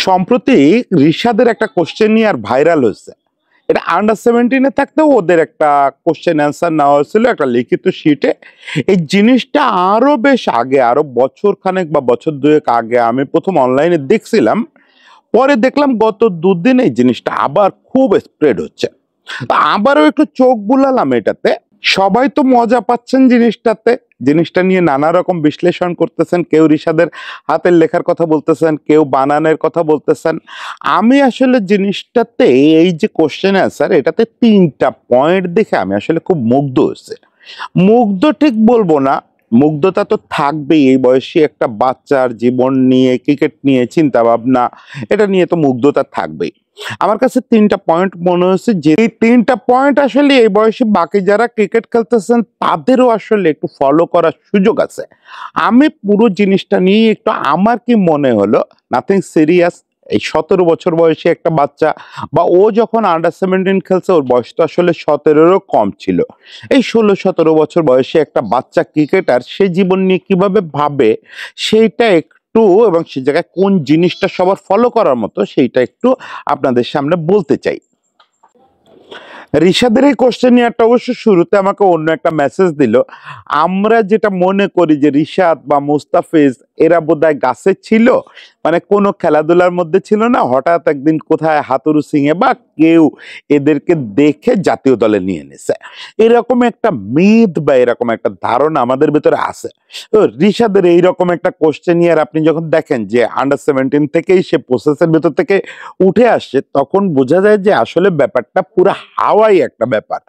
সম্প্রতি রিশাদের একটা কোশ্চেন নিয়ে আর ভাইরাল হয়েছে। এটা আন্ডার 17-এ থাকতেও ওদের একটা কোশ্চেন অ্যান্সার নেওয়া হয়েছিল একটা লিখিত শিটে। এই জিনিসটা আরো বেশ আগে, আরো বছর খানেক বা বছর দুয়েক আগে আমি প্রথম অনলাইনে দেখছিলাম। পরে দেখলাম গত দুদিন এই জিনিসটা আবার খুব স্প্রেড হচ্ছে। তা আবারও একটু চোখ বুলালাম এটাতে। সবাই তো মজা পাচ্ছেন জিনিসটাতে, জিনিসটা নিয়ে নানা রকম বিশ্লেষণ করতেছেন। কেউ রিশাদের হাতের লেখার কথা বলতেছেন, কেউ বানানের কথা বলতেছেন। আমি আসলে জিনিসটাতে এই যে কোশ্চেন অ্যান্সার, এটাতে 3টা পয়েন্ট দেখে আমি আসলে খুব মুগ্ধ হয়েছে। মুগ্ধ ঠিক বলবো না, মুগ্ধতা তো থাকবেই। এই বয়সী একটা বাচ্চার জীবন নিয়ে, ক্রিকেট নিয়ে চিন্তা ভাবনা, এটা নিয়ে তো মুগ্ধতা থাকবেই। আমার কাছে 3টা পয়েন্ট মনে হচ্ছে, যে এই 3টা পয়েন্ট আসলে এই বয়সে বাকি যারা ক্রিকেট খেলতেছেন তাদেরও আসলে একটু ফলো করার সুযোগ আছে। আমি পুরো জিনিসটা নিয়ে একটু, আমার কি মনে হলো, নাথিং সিরিয়াস। এই 17 বছর বয়সী একটা বাচ্চা, বা ও যখন আন্ডার 17 খেলছে ওর বয়স তো আসলে 17-এরও কম ছিল। এই 16-17 বছর বয়সী একটা বাচ্চা ক্রিকেটার, সে জীবন নিয়ে কিভাবে ভাবে সেইটা একটু, এবং সে জায়গায় কোন জিনিসটা সবার ফলো করার মতো সেইটা একটু আপনাদের সামনে বলতে চাই। রিশাদের এই কোশ্চেনিয়ারটা অবশ্য শুরুতে আমাকে অন্য একটা মেসেজ দিল। আমরা যেটা মনে করি যে রিশাদ বা মুস্তাফিজ এরা বোধহয় গাছে ছিল, মানে কোনো খেলাধুলার মধ্যে ছিল না, হঠাৎ একদিন কোথায় হাতুরু সিং এ বা কেউ এদেরকে দেখে জাতীয় দলে নিয়ে নিছে, এরকম একটা মিথ বা এরকম একটা ধারণা আমাদের ভিতরে আছে। তো রিশাদের এইরকম একটা কোশ্চেনিয়ার আপনি যখন দেখেন যে আন্ডার 17 থেকেই সে প্রসেসের ভিতর থেকে উঠে আসছে, তখন বোঝা যায় যে আসলে ব্যাপারটা পুরো হাওয়াই একটা ব্যাপার।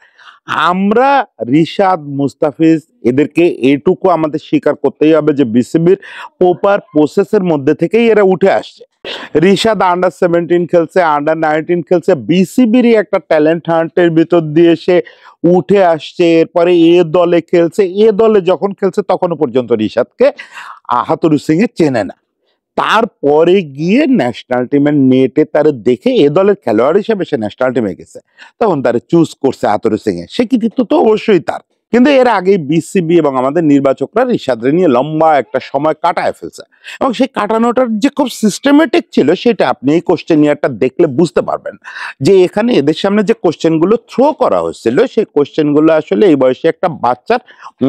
আমরা রিশাদ, মুস্তাফিজ এদেরকে এটুকু আমাদের স্বীকার করতেই হবে যে বিসিবির প্রপার প্রসেসের মধ্যে থেকেই এরা উঠে আসছে। রিশাদ আন্ডার 17 খেলছে, আন্ডার 19 খেলছে, বিসিবিরই একটা ট্যালেন্ট হান্টের ভিতর দিয়ে সে উঠে আসছে। এরপরে এ দলে খেলছে, এ দলে যখন খেলছে তখনও পর্যন্ত রিশাদকে হাতুরু সিং এ চেনে না। তারপরে গিয়ে ন্যাশনাল টিমের নেটে তার দেখে এ দলের খেলোয়াড় হিসেবে সে ন্যাশনাল টিমে গেছে, তখন তারা চুজ করছে হাতুরু সিং এ, সে কৃতিত্ব তো অবশ্যই তার। কিন্তু এর আগে বিসিবি এবং আমাদের নির্বাচকরা রিশাদরে নিয়ে লম্বা একটা সময় কাটায় ফেলছে, এবং সেই কাটানোটার যে খুব সিস্টেমেটিক ছিল সেটা আপনি এই কোশ্চেনিয়ারটা দেখলে বুঝতে পারবেন। যে এখানে এদের সামনে যে কোশ্চেনগুলো থ্রো করা হয়েছিল, সেই কোশ্চেনগুলো আসলে এই বয়সে একটা বাচ্চার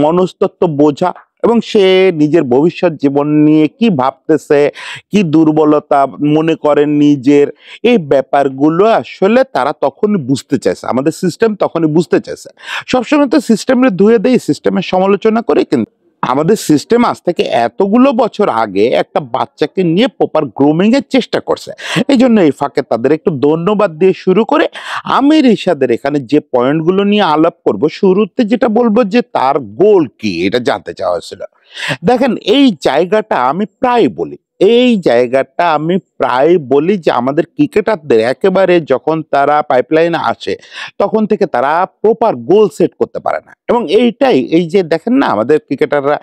মনস্তত্ত্ব বোঝা, এবং সে নিজের ভবিষ্যৎ জীবন নিয়ে কি ভাবতেছে, কি দুর্বলতা মনে করেন নিজের, এই ব্যাপারগুলো আসলে তারা তখনই বুঝতে চাইছে, আমাদের সিস্টেম তখনই বুঝতে চাইছে। সবসময় তো সিস্টেমের ধুয়ে দেয়, সিস্টেমের সমালোচনা করে, কিন্তু আমাদের সিস্টেম আজ থেকে এতগুলো বছর আগে একটা বাচ্চাকে নিয়ে প্রপার গ্রুমিং এর চেষ্টা করছে। এই জন্য এই ফাঁকে তাদের একটু ধন্যবাদ দিয়ে শুরু করে আমি রিশাদের এখানে যে পয়েন্টগুলো নিয়ে আলাপ করব, শুরুতে যেটা বলবো যে তার গোল কি এটা জানতে চাওয়া হয়েছিল। দেখেন, এই জায়গাটা আমি প্রায় বলি, এই জায়গাটা আমি প্রায় বলি যে আমাদের ক্রিকেটারদের একেবারে যখন তারা পাইপলাইনে আসে তখন থেকে তারা প্রপার গোল সেট করতে পারে না। এবং এইটাই, এই যে দেখেন না, আমাদের ক্রিকেটাররা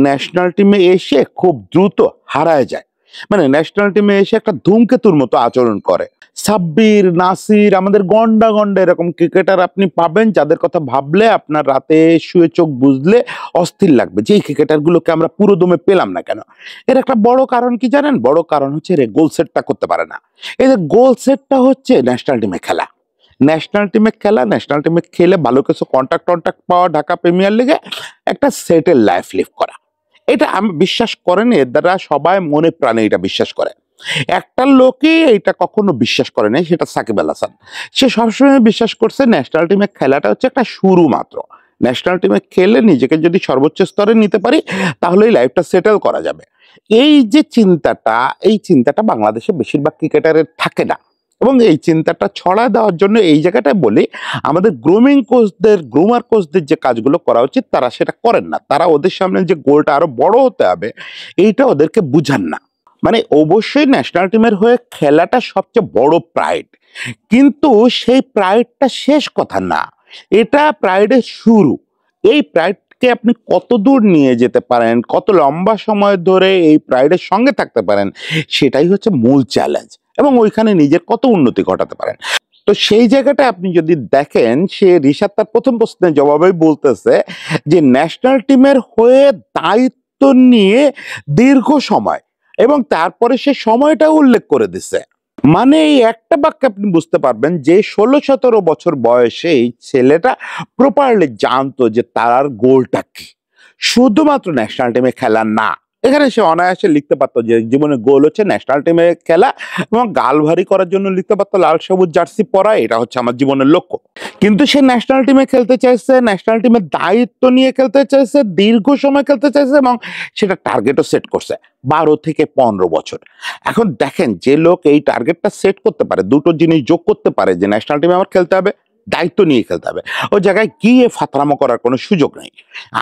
ন্যাশনাল টিমে এসে খুব দ্রুত হারায় যায়, মানে ন্যাশনাল টিমে এসে একটা ধূমকেতুর মতো আচরণ করে। সাব্বির, নাসির, আমাদের গন্ডা গন্ডা এরকম ক্রিকেটার আপনি পাবেন যাদের কথা ভাবলে আপনার রাতে শুয়ে চোখ বুঝলে অস্থির লাগবে যে এই ক্রিকেটারগুলোকে আমরা পুরো দমে পেলাম না কেন। এর একটা বড় কারণ কি জানেন? বড় কারণ হচ্ছে এর গোল সেটটা করতে পারে না। এই যে গোল সেটটা হচ্ছে ন্যাশনাল টিমে খেলা, ন্যাশনাল টিমে খেলা, ন্যাশনাল টিমে খেলে ভালো কিছু কন্ট্যাক্ট টন্ট্যাক্ট পাওয়া, ঢাকা প্রিমিয়ার লিগে একটা সেটেল লাইফ লিভ করা, এটা আমি বিশ্বাস করেন, এর দ্বারা সবাই মনে প্রাণে এটা বিশ্বাস করে। একটা লোকে এটা কখনো বিশ্বাস করে নাই, সেটা সাকিব আল হাসান। সে সবসময় বিশ্বাস করছে ন্যাশনাল টিমে খেলাটা হচ্ছে একটা শুরু মাত্র, ন্যাশনাল টিমে খেলে নিজেকে যদি সর্বোচ্চ স্তরে নিতে পারি তাহলেই লাইফটা সেটেল করা যাবে। এই যে চিন্তাটা, এই চিন্তাটা বাংলাদেশে বেশিরভাগ ক্রিকেটারের থাকে না, এবং এই চিন্তাটা ছড়ায় দেওয়ার জন্য এই জায়গাটায় বলি, আমাদের গ্রুমিং কোচদের, গ্রুমার কোচদের যে কাজগুলো করা উচিত তারা সেটা করেন না। তারা ওদের সামনে যে গোলটা আরো বড় হতে হবে এইটা ওদেরকে বুঝান না। মানে অবশ্যই ন্যাশনাল টিমের হয়ে খেলাটা সবচেয়ে বড় প্রাইড, কিন্তু সেই প্রাইডটা শেষ কথা না, এটা প্রাইডের শুরু। এই প্রাইডকে আপনি কত দূর নিয়ে যেতে পারেন, কত লম্বা সময় ধরে এই প্রাইডের সঙ্গে থাকতে পারেন, সেটাই হচ্ছে মূল চ্যালেঞ্জ, এবং ওইখানে নিজের কত উন্নতি ঘটাতে পারেন। তো সেই জায়গাটা আপনি যদি দেখেন, সে রিশাদ তার প্রথম প্রশ্নের জবাবেই বলতেছে যে ন্যাশনাল টিমের হয়ে দায়িত্ব নিয়ে দীর্ঘ সময়, এবং তারপরে সে সময়টা উল্লেখ করে দিচ্ছে মানে এই একটা বাক্যে আপনি বুঝতে পারবেন যে 16-17 বছর বয়সে এই ছেলেটা প্রপারলি জানতো যে তার গোলটা কি। শুধুমাত্র ন্যাশনাল টিমে খেলা না, এখানে সে অনায়াসে লিখতে পারতো যে জীবনে গোল হচ্ছে ন্যাশনাল টিমে খেলা, এবং গাল ভারী করার জন্য লিখতে পারতো লাল সবুজ জার্সি পরা, এটা হচ্ছে আমার জীবনের লক্ষ্য। কিন্তু সে ন্যাশনাল টিমে খেলতে চাইছে, ন্যাশনাল টিমের দায়িত্ব নিয়ে খেলতে চাইছে, দীর্ঘ সময় খেলতে চাইছে, এবং সেটা টার্গেটও সেট করছে 12 থেকে 15 বছর। এখন দেখেন, যে লোক এই টার্গেটটা সেট করতে পারে, দুটো জিনিস যোগ করতে পারে যে ন্যাশনাল টিমে আমার খেলতে হবে, দায়িত্ব নিয়ে খেলতে হবে, ওই জায়গায় গিয়ে ফাতরামো করার কোনো সুযোগ নেই।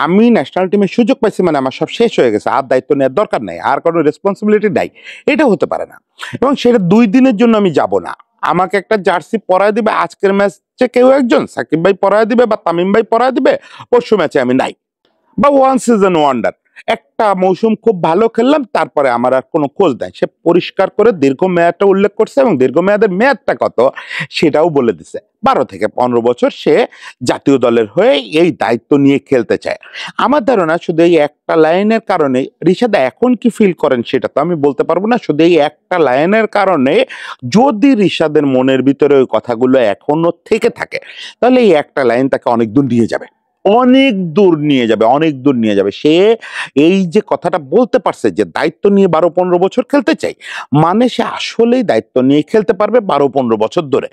আমি ন্যাশনাল টিমের সুযোগ পাইছি মানে আমার সব শেষ হয়ে গেছে, আর দায়িত্ব নেওয়ার দরকার নেই, আর কোনো রেসপন্সিবিলিটি নাই, এটা হতে পারে না। এবং সেটা 2 দিনের জন্য আমি যাব না। আমাকে একটা জার্সি পরায় দিবে, আজকের ম্যাচে কেউ একজন সাকিব ভাই পরায় দিবে বা তামিম ভাই পরায় দিবে, পরশু ম্যাচে আমি নাই। বা ওয়ান সিজন ওয়ান্ডার, একটা মৌসুম খুব ভালো খেললাম, তারপরে আমার আর কোনো খোঁজ নাই। সে পরিষ্কার করে দীর্ঘমেয়াদটা উল্লেখ করছে, এবং দীর্ঘমেয়াদের মেয়াদটা কত সেটাও বলে দিছে। 12 থেকে 15 বছর সে জাতীয় দলের হয়ে এই দায়িত্ব নিয়ে খেলতে চায়। আমার ধারণা শুধু এই একটা লাইনের কারণে, রিশাদ এখন কি ফিল করেন সেটা তো আমি বলতে পারবো না, শুধু এই একটা লাইনের কারণে যদি রিশাদের মনের ভিতরে ওই কথাগুলো এখনো থেকে থাকে, তাহলে এই একটা লাইন তাকে অনেক দূর নিয়ে যাবে, অনেক দূর নিয়ে যাবে, অনেক দূর নিয়ে যাবে। সে এই যে কথাটা বলতে পারছে যে দায়িত্ব নিয়ে 12-15 বছর খেলতে চাই, মানে সে আসলেই দায়িত্ব নিয়ে খেলতে পারবে 12-15 বছর ধরে।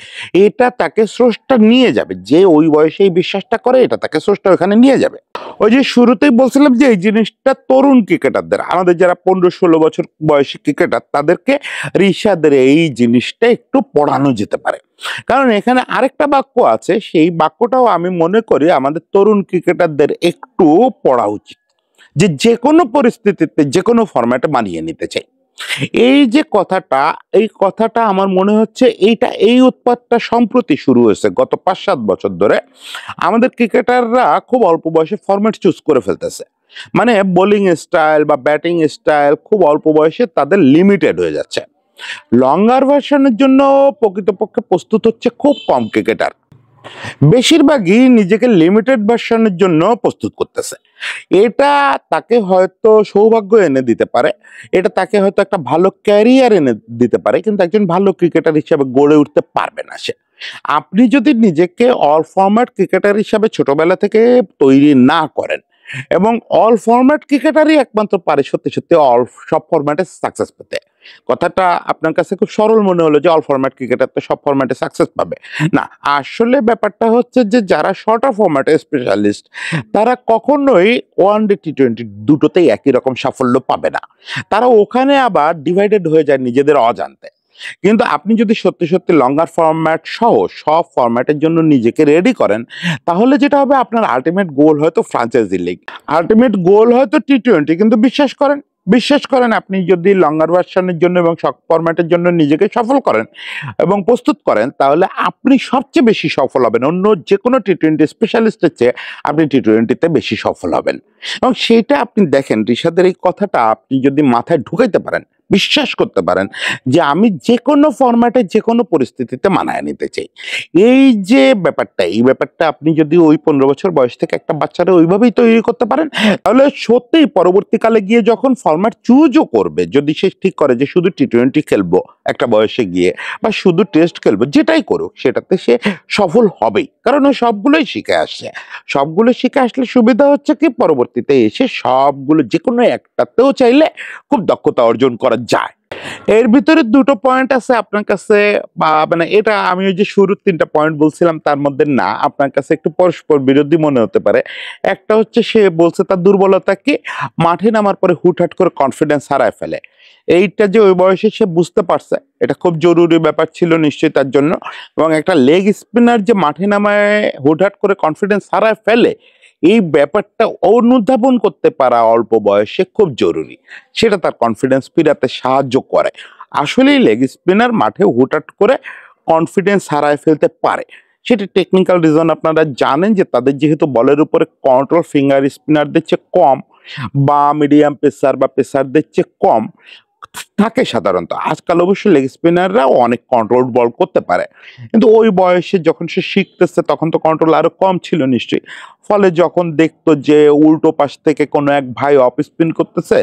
এটা তাকে স্রষ্টা নিয়ে যাবে, যে ওই বয়সে এই বিশ্বাসটা করে, এটা তাকে স্রষ্টা ওখানে নিয়ে যাবে। ওই যে শুরুতেই বলছিলাম যে এই জিনিসটা তরুণ ক্রিকেটারদের, আমাদের যারা 15-16 বছর বয়সী ক্রিকেটার, তাদেরকে রিশাদের এই জিনিসটা একটু পড়ানো যেতে পারে। কারণ এখানে আরেকটা বাক্য আছে, সেই বাক্যটাও আমি মনে করি আমাদের তরুণ ক্রিকেটারদের একটু পড়া উচিত, যে যে কোনো পরিস্থিতিতে যে কোনো ফরম্যাটে মানিয়ে নিতে চাই। এই যে কথাটা, এই কথাটা আমার মনে হচ্ছে এই উৎপাতটা সম্প্রতি শুরু হয়েছে, গত 5-7 বছর ধরে আমাদের ক্রিকেটাররা খুব অল্প বয়সে ফরম্যাট চুজ করে ফেলতেছে। মানে বোলিং স্টাইল বা ব্যাটিং স্টাইল খুব অল্প বয়সে তাদের লিমিটেড হয়ে যাচ্ছে। লঙ্গার ভার্সনের জন্য প্রকৃতপক্ষে প্রস্তুত হচ্ছে খুব কম ক্রিকেটার, বেশিরভাগই নিজেকে লিমিটেড ভার্সনের জন্য প্রস্তুত করতেছে। এটা তাকে হয়তো সৌভাগ্য এনে দিতে পারে, এটা তাকে হয়তো একটা ভালো ক্যারিয়ার এনে দিতে পারে, কিন্তু একজন ভালো ক্রিকেটার হিসেবে গড়ে উঠতে পারবে না সে। আপনি যদি নিজেকে অল ফরম্যাট ক্রিকেটার হিসাবে ছোটবেলা থেকে তৈরি না করেন, এবং অল ফরম্যাট ক্রিকেটারই একমাত্র পারে সত্যি সত্যি অল সব ফরম্যাটে সাকসেস পেতে। কথাটা আপনার কাছে খুব সরল মনে হলো যে অল ফরম্যাট ক্রিকেটার তো সব ফরম্যাটে সাকসেস পাবে, না। আসলে ব্যাপারটা হচ্ছে যে যারা শর্টার ফরম্যাটে স্পেশালিস্ট, তারা কখনোই ওয়ানডে টি-20 দুটোতেই একই রকম সাফল্য পাবে না। তারা ওখানে আবার ডিভাইডেড হয়ে যায় নিজেদের অজান্তে। কিন্তু আপনি যদি সত্যি সত্যি লঙ্গার ফরম্যাট সহ সব ফরম্যাটের জন্য নিজেকে রেডি করেন, তাহলে যেটা হবে, আপনার আলটিমেট গোল হয়তো ফ্রাঞ্চাইজি লিগ, আলটিমেট গোল হয়তো টি-20, কিন্তু বিশ্বাস করেন আপনি যদি লঙ্গার ভার্সনের জন্য এবং সব ফরম্যাটের জন্য নিজেকে সফল করেন এবং প্রস্তুত করেন, তাহলে আপনি সবচেয়ে বেশি সফল হবেন। অন্য যে কোনো টি-20 স্পেশালিস্টের চেয়ে আপনি টি-20তে বেশি সফল হবেন। এবং সেটা আপনি দেখেন, রিশাদের এই কথাটা আপনি যদি মাথায় ঢুকাইতে পারেন, বিশ্বাস করতে পারেন যে আমি যে কোনো ফরম্যাটে যে কোনো পরিস্থিতিতে মানায় নিতে চাই, এই যে ব্যাপারটা, এই ব্যাপারটা আপনি যদি ওই 15 বছর বয়স থেকে একটা বাচ্চারা ওইভাবেই তৈরি করতে পারেন, তাহলে সত্যিই পরবর্তীকালে গিয়ে যখন ফরম্যাট চুজও করবে, যদি সে ঠিক করে যে শুধু টি-20 খেলবো একটা বয়সে গিয়ে, বা শুধু টেস্ট খেলবো, যেটাই করুক সেটাতে সে সফল হবেই, কারণ ও সবগুলোই শিখে আসছে। সবগুলো শিখে আসলে সুবিধা হচ্ছে কি, পরবর্তীতে এসে সবগুলো যে কোনো একটাতেও চাইলে খুব দক্ষতা অর্জন করা যায়। এর ভিতরে দুটো পয়েন্ট আছে আপনার কাছে, বা মানে এটা আমি ওই যে শুরুর 3টা পয়েন্ট বলছিলাম তার মধ্যে না, আপনার কাছে একটু পরস্পর বিরোধী মনে হতে পারে। একটা হচ্ছে সে বলছে তার দুর্বলতা কি, মাঠে নামার পরে হুটহাট করে কনফিডেন্স হারায় ফেলে। এইটা যে ওই বয়সে সে বুঝতে পারছে, এটা খুব জরুরি ব্যাপার ছিল নিশ্চয়ই তার জন্য। এবং একটা লেগ স্পিনার যে মাঠে নামায় হুটহাট করে কনফিডেন্স হারায় ফেলে, এই ব্যাপারটা অনুধাবন করতে পারা অল্প বয়সে খুব জরুরি, সেটা তার কনফিডেন্স ফিরাতে সাহায্য করে। আসলেই লেগ স্পিনার মাঠে হুটহাট করে কনফিডেন্স হারায় ফেলতে পারে, সেটা টেকনিক্যাল রিজন আপনারা জানেন, যে তাদের যেহেতু বলের উপরে কন্ট্রোল ফিঙ্গার স্পিনারদের চেয়ে কম, বা মিডিয়াম পেসার বা পেসারদের চেয়ে কম, থাকে সাধারণত। আজকাল অবশ্য লেগ স্পিনাররাও অনেক কন্ট্রোল বল করতে পারে। কিন্তু ওই বয়সে যখন সে শিখতেছে তখন তো কন্ট্রোল আরো কম ছিল নিশ্চয়ই। ফলে যখন দেখতো যে উল্টো পাশ থেকে কোনো এক ভাই অফ স্পিন করতেছে,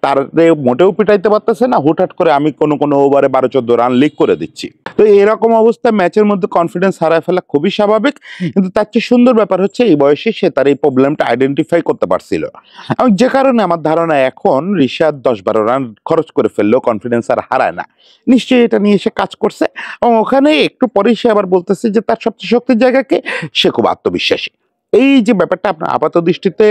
তারে মোটেও পিটাইতে পারতেছে না, হুটহাট করে আমি কোনো ওভারে ১২-১৪ রান লিক করে দিচ্ছি। তো এরকম অবস্থায় ম্যাচের মধ্যে কনফিডেন্স হারায় ফেলা খুবই স্বাভাবিক। কিন্তু তার চেয়ে সুন্দর ব্যাপার হচ্ছে এই বয়সে সে তার এই প্রবলেমটা আইডেন্টিফাই করতে পারছিল। এবং যে কারণে আমার ধারণা এখন ঋষাদ ১০-১২ রান খরচ করে ফেললেও কনফিডেন্স আর হারায় না। নিশ্চয়ই এটা নিয়ে সে কাজ করছে এবং ওখানে একটু পরেই সে আবার বলতেছে যে তার সবচেয়ে শক্তির জায়গাকে সে খুব আত্মবিশ্বাসী। এই যে ব্যাপারটা আপনার আপাত দৃষ্টিতে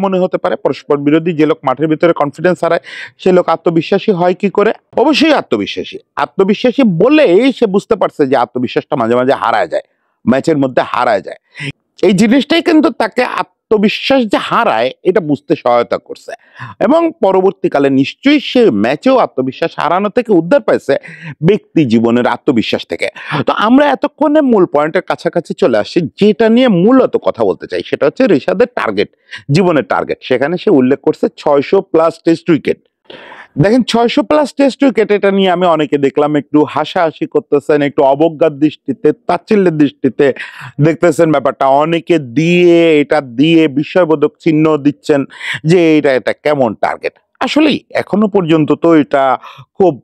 মনে হতে পারে পরস্পর বিরোধী। যে লোক মাঠের ভিতরে কনফিডেন্স হারায় সে লোক আত্মবিশ্বাসী হয় কি করে? অবশ্যই আত্মবিশ্বাসী। আত্মবিশ্বাসী বলেই সে বুঝতে পারছে যে আত্মবিশ্বাসটা মাঝে মাঝে হারায় যায়, ম্যাচের মধ্যে হারায় যায়। এই জিনিসটাই কিন্তু তাকে আত্মবিশ্বাস যে হারায় এটা বুঝতে সহায়তা করছে এবং পরবর্তীকালে নিশ্চয়ই সে ম্যাচেও আত্মবিশ্বাস হারানো থেকে উদ্ধার পাইছে ব্যক্তি জীবনের আত্মবিশ্বাস থেকে। তো আমরা এতক্ষণে মূল পয়েন্টের কাছাকাছি চলে আসছি, যেটা নিয়ে মূলত কথা বলতে চাই সেটা হচ্ছে ঋষাদের টার্গেট, জীবনের টার্গেট। সেখানে সে উল্লেখ করছে ৬০০+ টেস্ট উইকেট। দেখেন ৬০০+ টেস্ট উইকেট, এটা নিয়ে আমি অনেকে দেখলাম একটু হাসাহাসি করতেছেন, একটু অবজ্ঞার দৃষ্টিতে, তাচ্ছিল্যের দৃষ্টিতে দেখতেছেন ব্যাপারটা। অনেকে এটা দিয়ে বিস্ময়বোধক চিহ্ন দিচ্ছেন যে এটা কেমন টার্গেট। আসলেই এখনো পর্যন্ত তো এটা খুব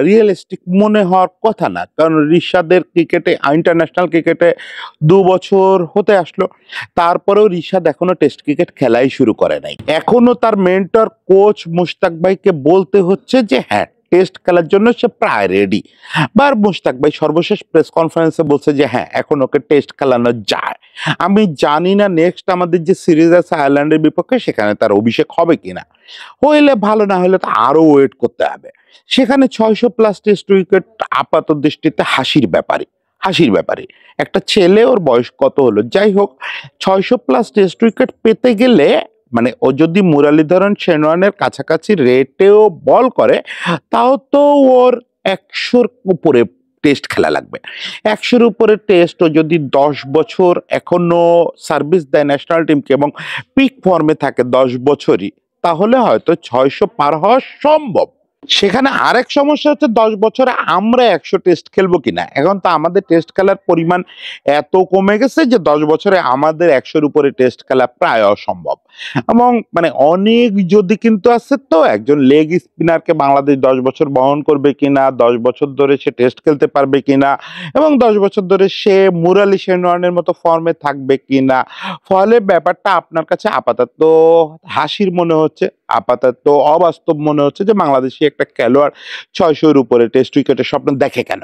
রিয়েলিস্টিক মনে হওয়ার কথা না, কারণ ঋষাদের ক্রিকেটে, ইন্টারন্যাশনাল ক্রিকেটে ২ বছর হতে আসলো, তারপরেও ঋষাদ এখনো টেস্ট ক্রিকেট খেলাই শুরু করে নাই। এখনো তার মেন্টর কোচ মুশতাক ভাইকে বলতে হচ্ছে যে হ্যাঁ, টেস্ট খেলার জন্য সে প্রায় রেডি। বা মুশতাক ভাই সর্বশেষ প্রেস কনফারেন্সে বলছে যে হ্যাঁ, এখন ওকে টেস্ট খেলানো যায়। আমি জানি না নেক্সট আমাদের যে সিরিজ আছে আয়ারল্যান্ডের বিপক্ষে সেখানে তার অভিষেক হবে কিনা। হইলে ভালো, না হলে তো আরো ওয়েট করতে হবে। সেখানে ৬০০+ টেস্ট উইকেট আপাত দৃষ্টিতে হাসির ব্যাপারে। একটা ছেলে, ওর বয়স কত হলো যাই হোক, ৬০০+ টেস্ট উইকেট পেতে গেলে মানে ও যদি মুরালীধরন সেনওয়ানের কাছাকাছি রেটেও বল করে তাও তো ওর ১০০-র উপরে টেস্ট খেলা লাগবে। ১০০-র উপরে টেস্ট ও যদি ১০ বছর এখনো সার্ভিস দেয় ন্যাশনাল টিমকে এবং পিক ফর্মে থাকে ১০ বছরই, তাহলে হয়তো ৬০০ পার হওয়া সম্ভব। সেখানে আরেক সমস্যা হচ্ছে ১০ বছরে আমরা ১০০ টেস্ট খেলবো কিনা। এখন তো আমাদের টেস্ট খেলার পরিমাণ এত কমে গেছে যে ১০ বছরে আমাদের ১০০-র উপরে টেস্ট খেলা প্রায় অসম্ভব। এবং মানে অনেক যদি কিন্তু আছে, তো একজন লেগ স্পিনারকে বাংলাদেশ ১০ বছর বহন করবে কিনা, ১০ বছর ধরে সে টেস্ট খেলতে পারবে কিনা এবং ১০ বছর ধরে সে মুরালী সেনওয়ানের মতো ফর্মে থাকবে কিনা। ফলে ব্যাপারটা আপনার কাছে আপাতত হাসির মনে হচ্ছে, আপাতত অবাস্তব মনে হচ্ছে যে বাংলাদেশি একটা খেলোয়াড় ৬০০-র উপরে টেস্ট উইকেটের স্বপ্ন দেখে কেন?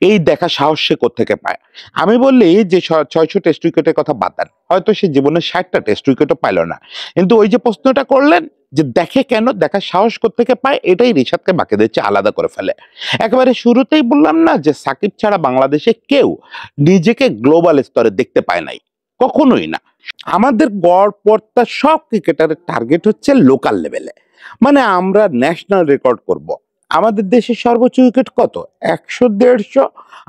এই দেখা সাহস সে কোত্থেকে পায়? আমি বললি যে ৬০০ টেস্ট উইকেটের কথা বাদ দেন, হয়তো সে জীবনে ৬০টা টেস্ট উইকেটও পাইল না। কিন্তু ওই যে প্রশ্নটা করলেন যে দেখে কেন, দেখার সাহস কোত্থেকে পায়, এটাই ঋষাদকে বাকিদের চেয়ে আলাদা করে ফেলে। একেবারে শুরুতেই বললাম না যে সাকিব ছাড়া বাংলাদেশে কেউ নিজেকে গ্লোবাল স্তরে দেখতে পায় নাই, কখনোই না। আমাদের গড়পড়তা সব ক্রিকেটারের টার্গেট হচ্ছে লোকাল লেভেলে, মানে আমরা ন্যাশনাল রেকর্ড করব। আমাদের দেশের সর্বোচ্চ উইকেট কত? ১০০-১৫০।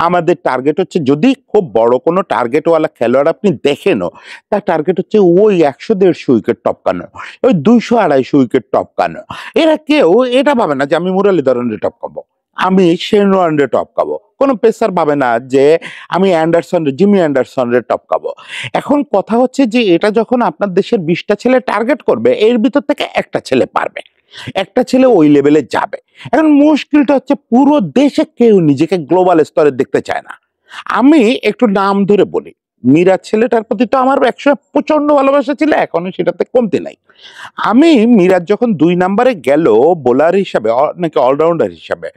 আমাদের টার্গেট হচ্ছে, যদি খুব বড় কোনো টার্গেটওয়ালা খেলোয়াড় আপনি দেখেনও, তার টার্গেট হচ্ছে ওই ১০০-১৫০ উইকেট টপকানো, ওই ২০০-২৫০ উইকেট টপকানো। এরা কেউ এটা ভাবে না যে আমি মুরালীধরনের টপকাবো, আমি সেনওয়ানের টপকাবো। কোনো পেসার ভাবে না যে আমি জিমি অ্যান্ডারসনের টপকাবো। এখন কথা হচ্ছে যে এটা যখন আপনার দেশের ২০টা ছেলে টার্গেট করবে, এর ভিতর থেকে একটা ছেলে পারবে, একটা ছেলে ওই লেভেলে যাবে। এখন মুশকিলটা হচ্ছে পুরো দেশে কেউ নিজেকে গ্লোবাল স্তরে দেখতে চায় না। আমি একটু নাম ধরে বলি, মিরাজ ছেলেটার প্রতি তো আমার প্রচন্ড ভালোবাসা ছিল, এখনো সেটাতে কমতি নাই। আমি মিরাজ যখন ২ নম্বরে গেল বোলার হিসাবে, নাকি অলরাউন্ডার হিসাবে,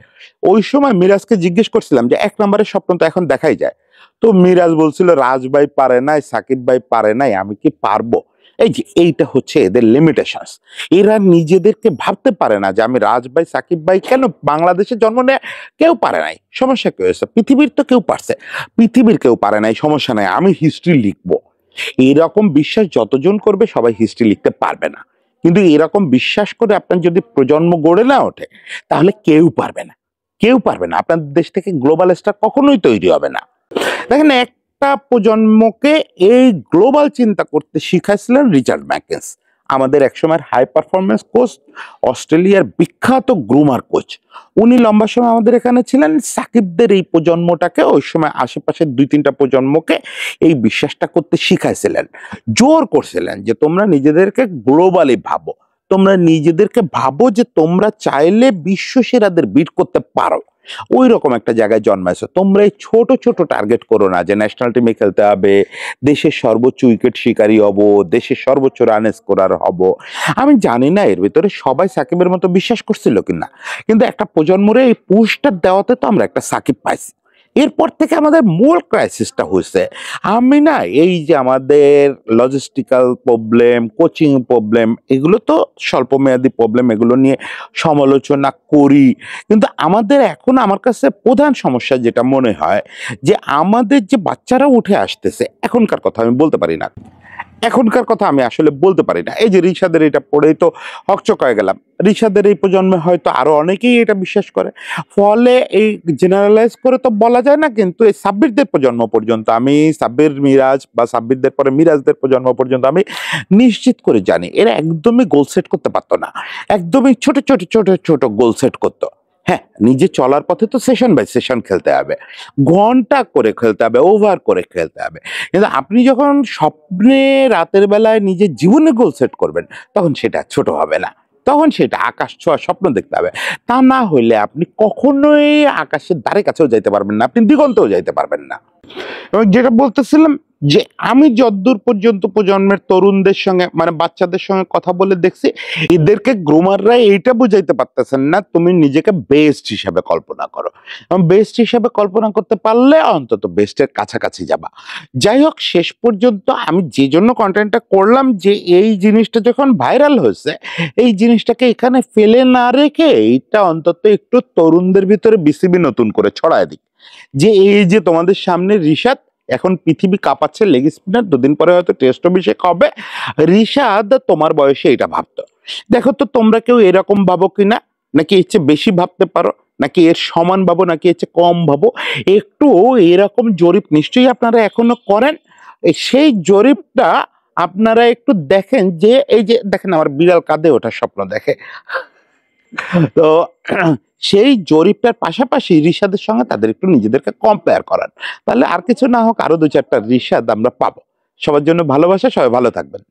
ওই সময় মিরাজকে জিজ্ঞেস করছিলাম যে ১ নম্বরের স্বপ্ন তো এখন দেখাই যায়। তো মিরাজ বলছিল রাজ ভাই পারে নাই, সাকিব ভাই পারে নাই, আমি কি পারবো? এই যে এইটা হচ্ছে এদের লিমিটেশনস। এরা নিজেদেরকে ভাবতে পারে না যে আমি রাজ ভাই, সাকিব ভাই, কেন বাংলাদেশে জন্ম নেয় কেউ পারে নাই, সমস্যা কি হয়েছে? পৃথিবীর তো কেউ পারছে, পৃথিবীর কেউ পারে নাই, সমস্যা নাই, আমি হিস্ট্রি লিখবো। এরকম বিশ্বাস যতজন করবে সবাই হিস্ট্রি লিখতে পারবে না। কিন্তু এরকম বিশ্বাস করে আপনার যদি প্রজন্ম গড়ে না ওঠে, তাহলে কেউ পারবে না, কেউ পারবে না। আপনার দেশ থেকে গ্লোবাল স্টার কখনোই তৈরি হবে না। দেখেন, একটা প্রজন্মকে এই গ্লোবাল চিন্তা করতে শিখাইছিলেন রিচার্ড ম্যাকেন্স। আমাদের একসময় হাই পারফরমেন্স কোচ, অস্ট্রেলিয়ার বিখ্যাত গ্রুমার কোচ। উনি লম্বা সময় আমাদের এখানে ছিলেন। সাকিবদের এই প্রজন্মটাকে ওই সময় আশেপাশের 2-3টা প্রজন্মকে এই বিশ্বাসটা করতে শিখাইছিলেন, জোর করছিলেন যে তোমরা নিজেদেরকে গ্লোবালি ভাবো, তোমরা নিজেদেরকে ভাবো যে তোমরা চাইলে বিশ্ব সেরাদের বিট করতে পারো। ওই রকম একটা জায়গায় জন্মাইছো। তোমরা এই ছোট ছোট টার্গেট করো না যে ন্যাশনাল টিমে খেলতে হবে, দেশের সর্বোচ্চ উইকেট শিকারী হব, দেশের সর্বোচ্চ রান স্কোরার হব। আমি জানি না এর ভিতরে সবাই সাকিবের মতো বিশ্বাস করছিল কিনা, কিন্তু একটা প্রজন্মরে এই পুশটা দেওয়াতে তো আমরা একটা সাকিব পাইছি। এরপর থেকে আমাদের মূল ক্রাইসিসটা হয়েছে, আমি না এই যে আমাদের লজিস্টিক্যাল প্রবলেম, কোচিং প্রবলেম, এগুলো তো স্বল্পমেয়াদী প্রবলেম, এগুলো নিয়ে সমালোচনা করি, কিন্তু আমাদের এখন আমার কাছে প্রধান সমস্যা যেটা মনে হয় যে আমাদের যে বাচ্চারা উঠে আসতেছে, এখনকার কথা আমি বলতে পারি না, এখনকার কথা আমি আসলে বলতে পারি না। এই যে রিশাদের এটা পড়েই তো হকচকায় গেলাম। রিশাদের এই প্রজন্মে হয়তো আরো অনেকেই এটা বিশ্বাস করে, ফলে এই জেনারেলাইজ করে তো বলা যায় না, কিন্তু এই সাব্বিরদের প্রজন্ম পর্যন্ত, আমি সাব্বির মিরাজ বা সাব্বিরদের পরে মিরাজদের প্রজন্ম পর্যন্ত আমি নিশ্চিত করে জানি এরা একদমই গোল সেট করতে পারতো না, একদমই ছোট ছোট ছোট ছোট গোল সেট করতো। হ্যাঁ, নিজে চলার পথে তো সেশন বাই সেশন খেলতে হবে, ঘন্টা করে খেলতে হবে, ওভার করে খেলতে হবে, কিন্তু আপনি যখন স্বপ্নে রাতের বেলায় নিজের জীবনে গোল সেট করবেন, তখন সেটা ছোট হবে না, তখন সেটা আকাশ ছোঁয়া স্বপ্ন দেখতে হবে। তা না হইলে আপনি কখনোই আকাশের ধারে কাছেও যাইতে পারবেন না, আপনি দিগন্তেও যাইতে পারবেন না। এবং যেটা বলতেছিলাম যে আমি যতদূর পর্যন্ত প্রজন্মের তরুণদের সঙ্গে মানে বাচ্চাদের সঙ্গে কথা বলে দেখছি, এদেরকে গ্রুমাররা এইটা বুঝাইতে পারতেছেন না তুমি নিজেকে বেস্ট হিসাবে কল্পনা করো, এবং বেস্ট হিসাবে কল্পনা করতে পারলে অন্তত বেস্টের কাছাকাছি যাবা। যাই হোক, শেষ পর্যন্ত আমি যে জন্য কন্টেন্টটা করলাম যে এই জিনিসটা যখন ভাইরাল হয়েছে, এই জিনিসটাকে এখানে ফেলে না রেখে এইটা অন্তত একটু তরুণদের ভিতরে বিসিবি নতুন করে ছড়ায় দিক, যে এই যে তোমাদের সামনে রিশাদ এখন পৃথিবী কাঁপাচ্ছে লেগ স্পিনার, দুদিন পরে হয়তো টেস্ট অভিষেক হবে, রিশাদ তোমার বয়সে এটা ভাবতো। দেখো তো তোমরা কেউ এরকম ভাবো কিনা, নাকি এর চেয়ে বেশি ভাবতে পারো, নাকি এর সমান ভাবো, নাকি এর চেয়ে কম ভাবো? একটু এরকম জরিপ নিশ্চয়ই আপনারা এখনো করেন। সেই জরিপটা আপনারা একটু দেখেন, যে এই যে দেখেন আমার বিড়াল কাঁদে ওঠার স্বপ্ন দেখে, তো সেই জরিপটার পাশাপাশি রিশাদের সঙ্গে তাদের একটু নিজেদেরকে কম্পেয়ার করান, তাহলে আর কিছু না হোক আরো 2-4টা রিশাদ আমরা পাবো। সবার জন্য ভালোবাসা, সবাই ভালো থাকবেন।